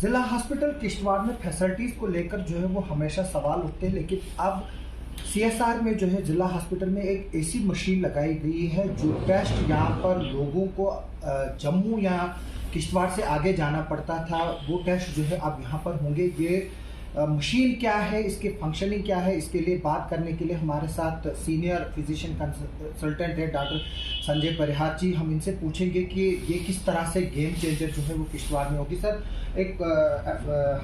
ज़िला हॉस्पिटल किश्तवाड़ में फैसिलिटीज़ को लेकर जो है वो हमेशा सवाल उठते हैं, लेकिन अब सीएसआर में जो है ज़िला हॉस्पिटल में एक ऐसी मशीन लगाई गई है जो टेस्ट यहाँ पर लोगों को जम्मू या किश्तवाड़ से आगे जाना पड़ता था, वो टेस्ट जो है अब यहाँ पर होंगे। ये मशीन क्या है, इसके फंक्शनिंग क्या है, इसके लिए बात करने के लिए हमारे साथ सीनियर फिजिशियन कंसल्टेंट है डॉक्टर संजय परिहार जी। हम इनसे पूछेंगे कि ये किस तरह से गेम चेंजर जो है वो किश्तवाड़ में होगी। सर, एक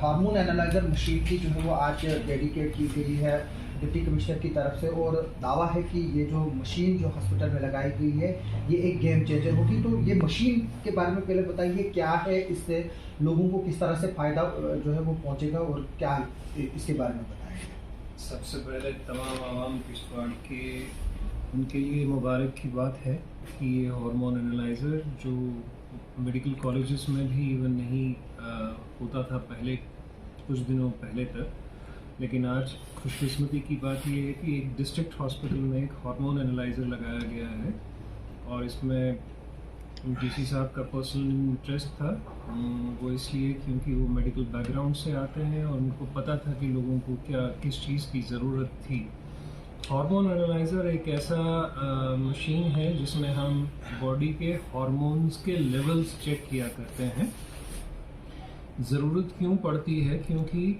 हार्मोन एनालाइजर मशीन की जो है वो आज डेडिकेट की गई है डिप्टी कमिश्नर की तरफ से, और दावा है कि ये जो मशीन जो हॉस्पिटल में लगाई गई है ये एक गेम चेंजर होगी। तो ये मशीन के बारे में पहले बताइए, क्या है, इससे लोगों को किस तरह से फ़ायदा जो है वो पहुंचेगा और क्या इसके बारे में बताएं। सबसे पहले तमाम आवाम किश्तवाड़ के उनके लिए मुबारक की बात है कि ये हार्मोन एनालाइज़र जो मेडिकल कॉलेजेस में भी इवन नहीं होता था पहले, कुछ दिनों पहले तक, लेकिन आज खुशकिस्मती की बात ये है कि एक डिस्ट्रिक्ट हॉस्पिटल में एक हार्मोन एनालाइज़र लगाया गया है। और इसमें डीसी साहब का पर्सनल इंटरेस्ट था, वो इसलिए क्योंकि वो मेडिकल बैकग्राउंड से आते हैं और उनको पता था कि लोगों को क्या किस चीज़ की ज़रूरत थी। हार्मोन एनालाइज़र एक ऐसा मशीन है जिसमें हम बॉडी के हार्मोन्स के लेवल्स चेक किया करते हैं। ज़रूरत क्यों पड़ती है? क्योंकि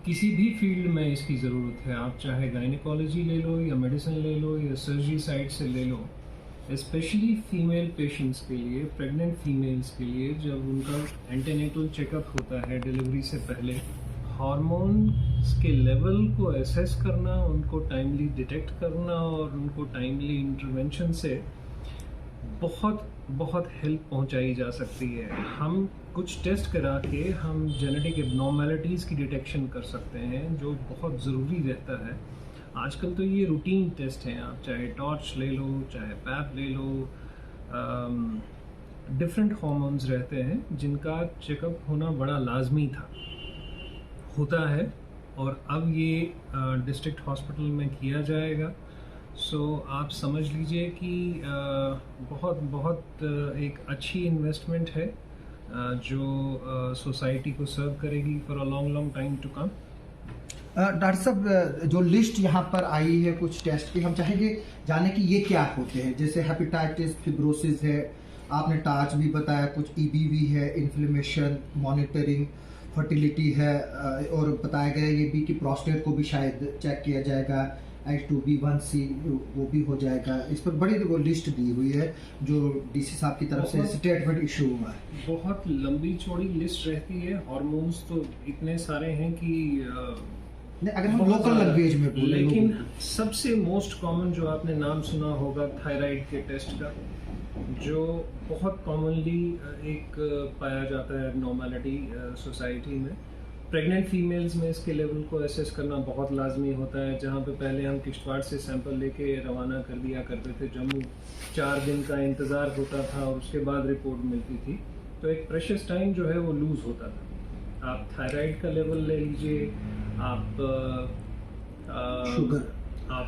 किसी भी फील्ड में इसकी ज़रूरत है। आप चाहे गायनेकोलॉजी ले लो या मेडिसिन ले लो या सर्जरी साइड से ले लो, स्पेशली फीमेल पेशेंट्स के लिए, प्रेग्नेंट फीमेल्स के लिए, जब उनका एंटीनेटल चेकअप होता है डिलीवरी से पहले, हार्मोन्स के लेवल को एसेस करना, उनको टाइमली डिटेक्ट करना और उनको टाइमली इंटरवेंशन से बहुत बहुत हेल्प पहुंचाई जा सकती है। हम कुछ टेस्ट करा के हम जेनेटिक एबनॉर्मेलिटीज़ की डिटेक्शन कर सकते हैं, जो बहुत ज़रूरी रहता है। आजकल तो ये रूटीन टेस्ट हैं, आप चाहे टॉर्च ले लो, चाहे पैप ले लो, डिफरेंट हार्मोन्स रहते हैं जिनका चेकअप होना बड़ा लाजमी था, होता है, और अब ये डिस्ट्रिक्ट हॉस्पिटल में किया जाएगा। सो आप समझ लीजिए कि बहुत बहुत एक अच्छी इन्वेस्टमेंट है जो सोसाइटी को सर्व करेगी for a long long time to come. Doctor साहब, जो लिस्ट यहाँ पर आई है कुछ टेस्ट की, हम चाहेंगे जाने कि ये क्या होते हैं। जैसे हेपेटाइटिस, फिब्रोसिस है, आपने टार्च भी बताया, कुछ ईबीवी है, इन्फ्लेमेशन मॉनिटरिंग, फर्टिलिटी है, और बताया गया ये भी कि प्रोस्टेट को भी शायद चेक किया जाएगा, H2B1C वो भी हो जाएगा। इस पर बड़ी वो लिस्ट दी हुई है जो डीसी साहब की तरफ से स्टेटमेंट इशू हुआ है। बहुत लंबी चौड़ी लिस्ट रहती है। हार्मोन्स तो इतने सारे हैं कि अगर हम लोकल लैंग्वेज में बोलें, लेकिन सबसे मोस्ट कॉमन जो आपने नाम सुना होगा थायराइड के टेस्ट का, जो बहुत कॉमनली एक पाया जाता है नॉर्मलिटी सोसाइटी में। प्रेग्नेंट फीमेल्स में इसके लेवल को एसेस करना बहुत लाजमी होता है। जहाँ पे पहले हम किश्तवाड़ से सैंपल लेके रवाना कर दिया करते थे, जम्मू 4 दिन का इंतज़ार होता था और उसके बाद रिपोर्ट मिलती थी, तो एक प्रेशियस टाइम जो है वो लूज़ होता था। आप थायराइड का लेवल ले लीजिए, आप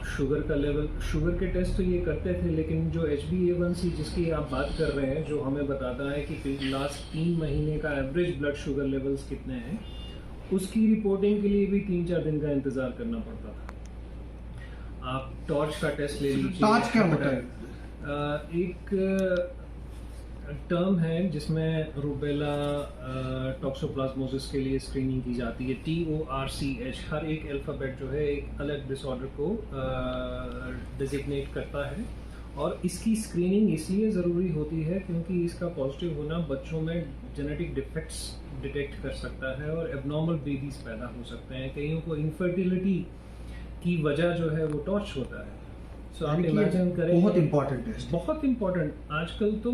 शुगर का लेवल, शुगर के टेस्ट तो ये करते थे, लेकिन जो HbA1c जिसकी आप बात कर रहे हैं, जो हमें बताता है कि लास्ट 3 महीने का एवरेज ब्लड शुगर लेवल्स कितने हैं, उसकी रिपोर्टिंग के लिए भी 3-4 दिन का इंतज़ार करना पड़ता था। आप टॉर्च का टेस्ट ले लीजिए। टॉर्च क्या होता है? एक टर्म है जिसमें रूबेला टॉक्सोप्लाज्मोसिस के लिए स्क्रीनिंग की जाती है, TORCH। हर एक अल्फ़ाबेट जो है एक अलग डिसऑर्डर को डिजिग्नेट करता है, और इसकी स्क्रीनिंग इसलिए ज़रूरी होती है क्योंकि इसका पॉजिटिव होना बच्चों में जेनेटिक डिफेक्ट्स डिटेक्ट कर सकता है और एबनॉर्मल बेबीज़ पैदा हो सकते हैं। कईयों को इनफर्टिलिटी की वजह जो है वो टॉर्च होता है। सो आप इमेजिन करें, बहुत इंपॉर्टेंट टेस्ट, बहुत इंपॉर्टेंट। आजकल तो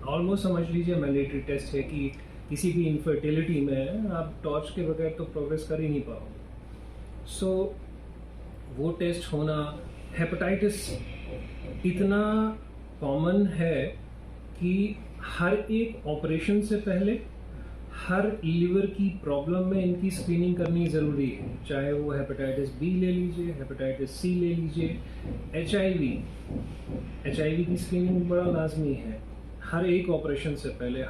ऑलमोस्ट समझ लीजिए मैंडेटरी टेस्ट है कि किसी भी इनफर्टिलिटी में आप टॉर्च के बगैर तो प्रोग्रेस कर ही नहीं पाओगे। सो वो टेस्ट होना, हेपेटाइटिस इतना कॉमन है कि हर एक ऑपरेशन से पहले हर लीवर की प्रॉब्लम में इनकी स्क्रीनिंग करनी ज़रूरी है। चाहे वो हेपेटाइटिस बी ले लीजिए, हेपेटाइटिस सी ले लीजिए, HIV की स्क्रीनिंग बड़ा लाजमी है हर एक ऑपरेशन से पहले।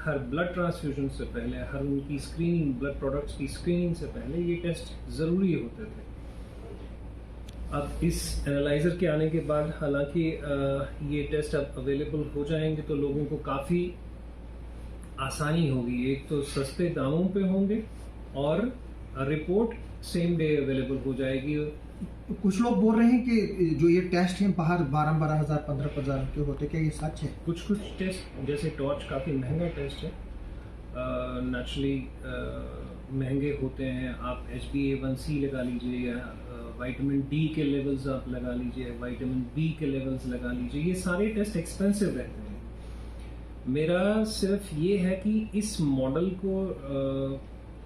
हर ब्लड ट्रांसफ्यूजन से पहले, हर उनकी स्क्रीनिंग, ब्लड प्रोडक्ट्स की स्क्रीनिंग से पहले ये टेस्ट ज़रूरी होते थे। अब इस एनालाइज़र के आने के बाद हालांकि ये टेस्ट अब अवेलेबल हो जाएंगे तो लोगों को काफ़ी आसानी होगी। एक तो सस्ते दामों पे होंगे और रिपोर्ट सेम डे अवेलेबल हो जाएगी। कुछ लोग बोल रहे हैं कि जो ये टेस्ट हैं बाहर 12,000 15,000 के होते, क्या ये सच है? कुछ टेस्ट जैसे टॉर्च काफ़ी महंगा टेस्ट है, नेचुरली महंगे होते हैं। आप HbA1c लगा लीजिए या विटामिन डी के लेवल्स आप लगा लीजिए, विटामिन बी के लेवल्स लगा लीजिए, ये सारे टेस्ट एक्सपेंसिव रहते हैं। मेरा सिर्फ ये है कि इस मॉडल को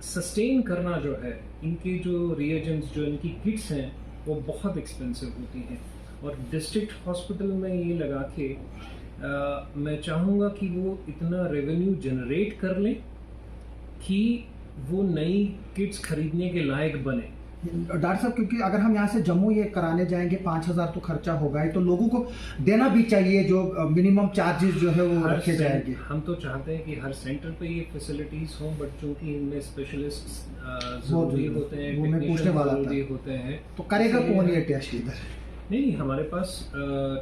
सस्टेन करना जो है, इनके जो रिएजेंट्स, जो इनकी किट्स हैं वो बहुत एक्सपेंसिव होती हैं और डिस्ट्रिक्ट हॉस्पिटल में ये लगा के मैं चाहूँगा कि वो इतना रेवेन्यू जनरेट कर लें कि वो नई किट्स खरीदने के लायक बने। डॉक्टर साहब, क्योंकि अगर हम यहाँ से जम्मू ये कराने जाएंगे 5,000 तो खर्चा होगा ही, तो लोगों को देना भी चाहिए जो मिनिमम चार्जेस जो है वो रखे जाएंगे। हम तो चाहते हैं कि हर सेंटर पे ये फैसिलिटीज हों, बट चूंकि इनमें स्पेशलिस्ट जरूरी होते हैं, वो मैं पूछने वाला था, होते हैं, तो करेगा कौन ये टेस्ट इधर? नहीं, हमारे पास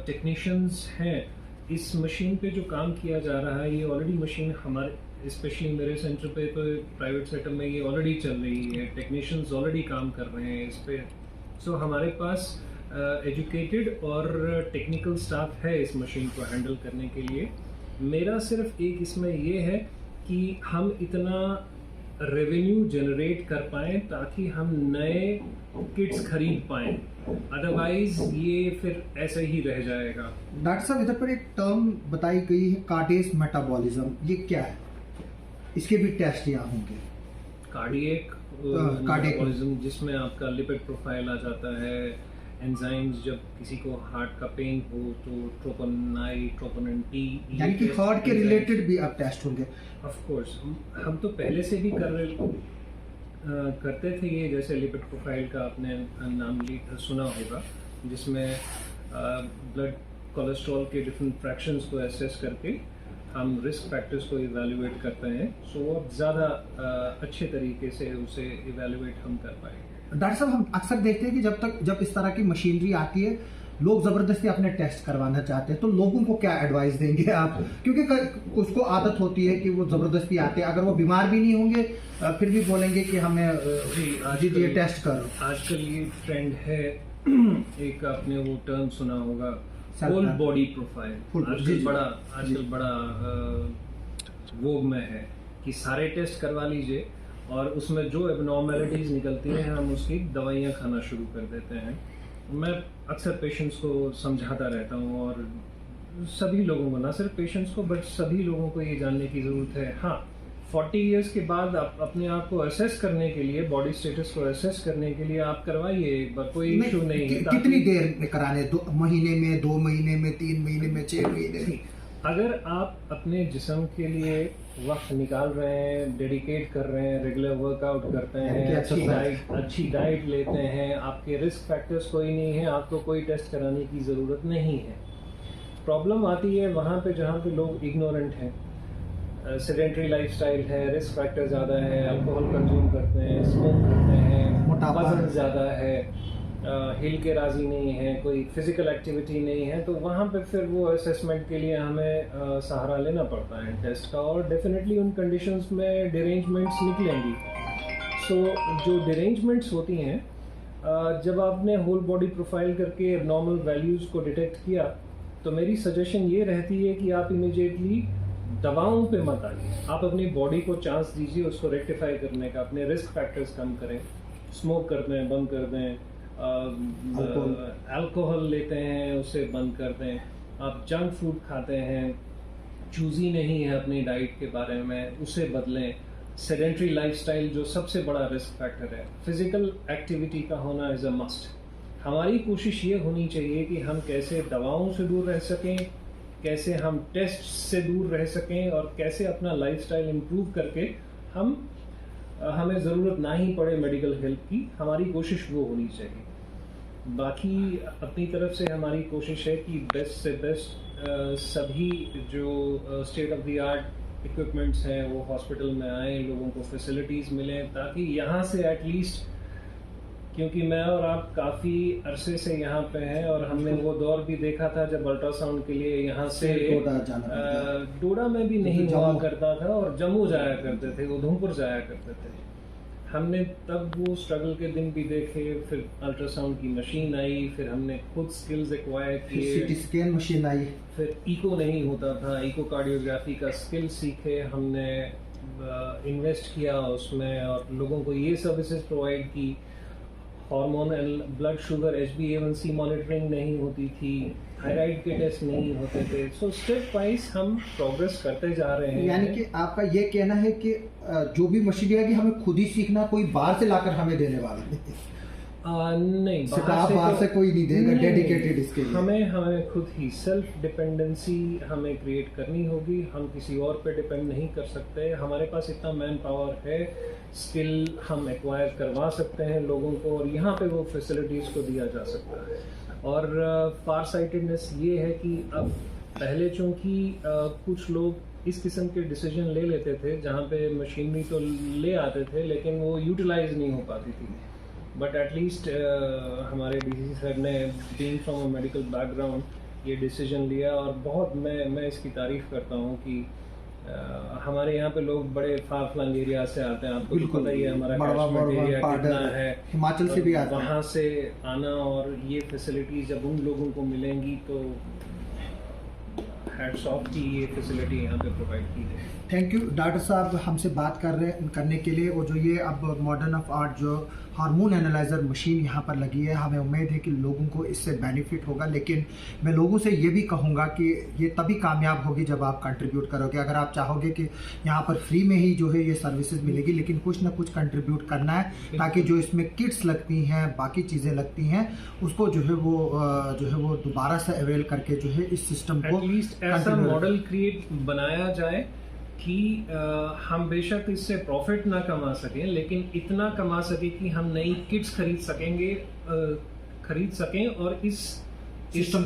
टेक्नीशियंस हैं। इस मशीन पे जो काम किया जा रहा है, ये ऑलरेडी मशीन हमारे, स्पेशली मेरे सेंटर पे तो प्राइवेट सेक्टर में ये ऑलरेडी चल रही है, टेक्नीशियंस ऑलरेडी काम कर रहे हैं इस पे। सो हमारे पास एजुकेटेड और टेक्निकल स्टाफ है इस मशीन को हैंडल करने के लिए। मेरा सिर्फ एक इसमें ये है कि हम इतना रेवेन्यू जनरेट कर पाएँ ताकि हम नए किट्स खरीद पाएँ, अदरवाइज ये फिर ऐसे ही रह जाएगा। डॉक्टर साहब, इधर पर एक टर्म बताई गई है कार्डियक मेटाबॉलिज्म, ये क्या है? इसके भी टेस्ट यहाँ होंगे? कार्डियक मेटाबॉलिज्म, जिसमें आपका लिपिड प्रोफाइल आ जाता है, एंजाइम्स, जब किसी को हार्ट का पेन हो तो ट्रोपोनिन आई, ट्रोपोनिन टी, यानी कि हार्ट के रिलेटेड भी अब टेस्ट होंगे। ऑफ कोर्स हम तो पहले से भी करते थे ये, जैसे लिपिड प्रोफाइल का आपने नाम सुना होगा, जिसमें ब्लड कोलेस्ट्रॉल के डिफरेंट फ्रैक्शंस को एसेस करके हम रिस्क फैक्टर्स को इवैल्यूएट करते हैं। सो अब ज़्यादा अच्छे तरीके से उसे इवैल्यूएट हम कर पाएंगे। डॉक्टर साहब, हम अक्सर देखते हैं कि जब इस तरह की मशीनरी आती है, लोग ज़बरदस्ती अपने टेस्ट करवाना चाहते हैं, तो लोगों को क्या एडवाइस देंगे आप? क्योंकि उसको आदत होती है कि वो ज़बरदस्ती आते हैं, अगर वो बीमार भी नहीं होंगे फिर भी बोलेंगे कि हमें जी ये टेस्ट करो। आजकल ये ट्रेंड है, एक आपने वो टर्म सुना होगा, होल बॉडी प्रोफाइल। आजकल बड़ा वोग में है कि सारे टेस्ट करवा लीजिए और उसमें जो एबनॉर्मेलिटीज निकलती हैं हम उसकी दवाइयाँ खाना शुरू कर देते हैं। मैं अक्सर पेशेंट्स को समझाता रहता हूँ और सभी लोगों को, ना सिर्फ पेशेंट्स को बट सभी लोगों को ये जानने की ज़रूरत है। हाँ, 40 इयर्स के बाद आप अपने आप को असेस करने के लिए, बॉडी स्टेटस को असेस करने के लिए आप करवाइए एक बार, कोई इशू नहीं है। कितनी देर में कराने? 2 महीने में, 2 महीने में, 3 महीने में, 6 महीने में? अगर आप अपने जिस्म के लिए वक्त निकाल रहे हैं, डेडिकेट कर रहे हैं, रेगुलर वर्कआउट करते हैं, अच्छी डाइट लेते हैं, आपके रिस्क फैक्टर्स कोई नहीं है, आपको कोई टेस्ट कराने की ज़रूरत नहीं है। प्रॉब्लम आती है वहाँ पे जहाँ पे लोग इग्नोरेंट हैं, सेडेंटरी लाइफस्टाइल है, रिस्क फैक्टर ज़्यादा है, अल्कोहल कंज्यूम करते हैं, स्मोक करते हैं, वजन ज़्यादा है, हिल के राज़ी नहीं है, कोई फिजिकल एक्टिविटी नहीं है, तो वहाँ पे फिर वो असेसमेंट के लिए हमें सहारा लेना पड़ता है टेस्ट का, और डेफिनेटली उन कंडीशंस में डिरेंजमेंट्स निकलेंगी। सो जो डिरेंजमेंट्स होती हैं, जब आपने होल बॉडी प्रोफाइल करके एबनॉर्मल वैल्यूज़ को डिटेक्ट किया, तो मेरी सजेशन ये रहती है कि आप इमीडिएटली दवाओं पे मत आइए, आप अपनी बॉडी को चांस दीजिए उसको रेक्टिफाई करने का, अपने रिस्क फैक्टर्स कम करें, स्मोक करते हैं बंद कर दें, अल्कोहल लेते हैं उसे बंद कर दें, आप जंक फूड खाते हैं, चूज़ी नहीं है अपनी डाइट के बारे में, उसे बदलें। सेडेंटरी लाइफस्टाइल जो सबसे बड़ा रिस्क फैक्टर है, फिजिकल एक्टिविटी का होना इज़ अ मस्ट। हमारी कोशिश ये होनी चाहिए कि हम कैसे दवाओं से दूर रह सकें, कैसे हम टेस्ट से दूर रह सकें, और कैसे अपना लाइफस्टाइल इम्प्रूव करके हमें ज़रूरत ना ही पड़े मेडिकल हेल्प की। हमारी कोशिश वो होनी चाहिए। बाकी अपनी तरफ से हमारी कोशिश है कि बेस्ट से बेस्ट सभी जो state of the art equipments हैं वो हॉस्पिटल में आए, लोगों को फैसिलिटीज़ मिलें, ताकि यहाँ से एटलीस्ट, क्योंकि मैं और आप काफ़ी अरसे से यहाँ पे हैं और हमने वो दौर भी देखा था जब अल्ट्रासाउंड के लिए यहाँ से डोडा में भी नहीं हुआ करता था और जम्मू जाया करते थे, उधमपुर जाया करते थे। हमने तब वो स्ट्रगल के दिन भी देखे, फिर अल्ट्रासाउंड की मशीन आई, फिर हमने खुद स्किल्स एक्वायर किए, सीटी स्कैन मशीन आई, फिर इको नहीं होता था, इको कार्डियोग्राफी का स्किल सीखे हमने, इन्वेस्ट किया उसमें और लोगों को ये सर्विसेज प्रोवाइड की। Hormone and blood sugar HbA1c monitoring नहीं होती थी, थायराइड के टेस्ट नहीं होते थे। सो स्टेप वाइज हम प्रोग्रेस करते जा रहे हैं। यानी कि आपका ये कहना है कि जो भी मशीन है कि हमें खुद ही सीखना, कोई बाहर से लाकर हमें देने वाला नहीं, बाहर से कोई नहीं देगा डेडिकेटेड इसके लिए। हमें खुद ही सेल्फ डिपेंडेंसी हमें क्रिएट करनी होगी। हम किसी और पे डिपेंड नहीं कर सकते। हमारे पास इतना मैन पावर है, स्किल हम एक्वायर करवा सकते हैं लोगों को और यहाँ पे वो फैसिलिटीज़ को दिया जा सकता है। और फार साइटेडनेस ये है कि अब पहले चूँकि कुछ लोग इस किस्म के डिसीजन ले लेते थे जहाँ पे मशीनरी तो ले आते थे लेकिन वो यूटिलाइज नहीं हो पाती थी। बट एटलीस्ट हमारे डीसी सर ने, being from a medical background, ये डिसीजन लिया और बहुत मैं इसकी तारीफ़ करता हूँ कि हमारे यहाँ पे लोग बड़े फार फ्लंग एरिया से आते हैं। आपको तो पता ही है हमारा कैचमेंट एरिया कितना है, हिमाचल से भी आते हैं। वहाँ से आना और ये फैसिलिटी जब उन लोगों को मिलेंगी तो हैट्स ऑफ की ये फैसिलिटी यहाँ पे प्रोवाइड की है। थैंक यू डॉक्टर साहब हमसे बात करने के लिए। और जो ये अब मॉडर्न ऑफ आर्ट जो हार्मोन एनालाइज़र मशीन यहाँ पर लगी है, हमें उम्मीद है कि लोगों को इससे बेनिफिट होगा। लेकिन मैं लोगों से ये भी कहूँगा कि ये तभी कामयाब होगी जब आप कंट्रीब्यूट करोगे। अगर आप चाहोगे कि यहाँ पर फ्री में ही जो है ये सर्विसेज मिलेगी, लेकिन कुछ ना कुछ कंट्रीब्यूट करना है ताकि जो इसमें किट्स लगती हैं, बाकी चीज़ें लगती हैं, उसको जो है वो दोबारा से अवेल करके जो है इस सिस्टम को एटलीस्ट ऐसा मॉडल क्रिएट बनाया जाए कि हम बेशक इससे प्रॉफिट ना कमा सकें लेकिन इतना कमा सके कि हम नई किट्स खरीद सकें और इस सिस्टम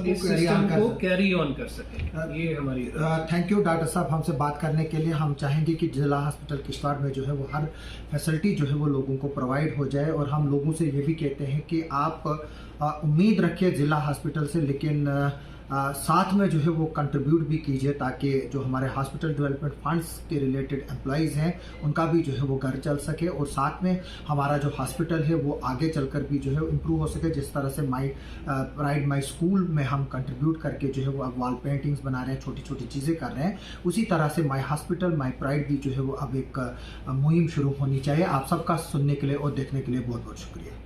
को कैरी ऑन कर सकें। ये हमारी थैंक यू डॉक्टर साहब हमसे बात करने के लिए। हम चाहेंगे कि जिला हॉस्पिटल किश्तवाड़ में जो है वो हर फैसिलिटी जो है वो लोगों को प्रोवाइड हो जाए। और हम लोगों से ये भी कहते हैं कि आप उम्मीद रखिए जिला हॉस्पिटल से, लेकिन साथ में जो है वो कंट्रीब्यूट भी कीजिए ताकि जो हमारे हॉस्पिटल डेवलपमेंट फंड्स के रिलेटेड एम्प्लॉइज़ हैं उनका भी जो है वो घर चल सके और साथ में हमारा जो हॉस्पिटल है वो आगे चलकर भी जो है इम्प्रूव हो सके। जिस तरह से माई प्राइड माई स्कूल में हम कंट्रीब्यूट करके जो है वो अब वॉल पेंटिंग्स बना रहे हैं, छोटी छोटी चीज़ें कर रहे हैं, उसी तरह से माई हॉस्पिटल माई प्राइड भी जो है वो अब एक मुहिम शुरू होनी चाहिए। आप सबका सुनने के लिए और देखने के लिए बहुत बहुत शुक्रिया।